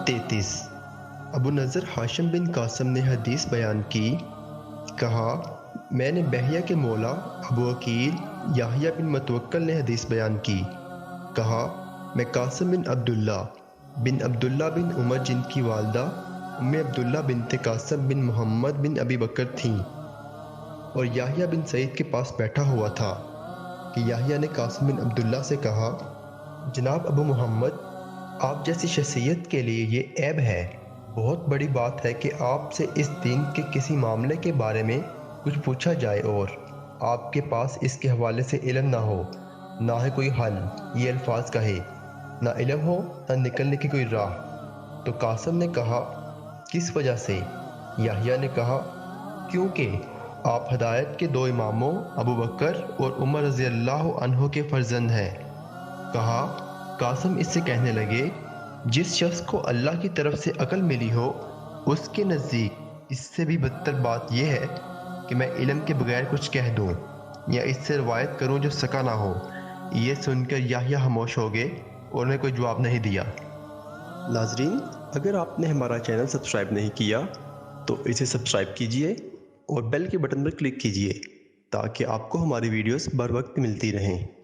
33 अबू नज़र हाशिम बिन कासिम ने हदीस बयान की। कहा, मैंने बहया के मौला अबू अकील याहिया बिन मतवक्कल ने हदीस बयान की। कहा, मैं कासिम बिन अब्दुल्ला बिन उमर जिनकी वालदा उम्मे अब्दुल्ला बिनते कासिम बिन मोहम्मद बिन अबी बकर थीं और याहिया बिन सईद के पास बैठा हुआ था कि याहिया ने कासिम बिन अब्दुल्ला से कहा, जनाब अबू मोहम्मद, आप जैसी शख्सियत के लिए ये ऐब है। बहुत बड़ी बात है कि आपसे इस दीन के किसी मामले के बारे में कुछ पूछा जाए और आपके पास इसके हवाले से इल्म ना हो, ना है कोई हल, ये अल्फाज कहे, ना इल्म हो ना निकलने की कोई राह। तो कासिम ने कहा, किस वजह से? याहिया ने कहा, क्योंकि आप हदायत के दो इमामों अबू बकर और उमर रज़ी अल्लाह अन्हो के फर्जंद हैं। कहा, कासिम इससे कहने लगे, जिस शख्स को अल्लाह की तरफ से अकल मिली हो उसके नज़दीक इससे भी बदतर बात यह है कि मैं इल्म के बगैर कुछ कह दूं या इससे रवायत करूं जो सका ना हो। ये सुनकर याहिया खामोश हो गए और उन्हें कोई जवाब नहीं दिया। नाजरीन, अगर आपने हमारा चैनल सब्सक्राइब नहीं किया तो इसे सब्सक्राइब कीजिए और बेल के बटन पर क्लिक कीजिए ताकि आपको हमारी वीडियोस बर वक्त मिलती रहें।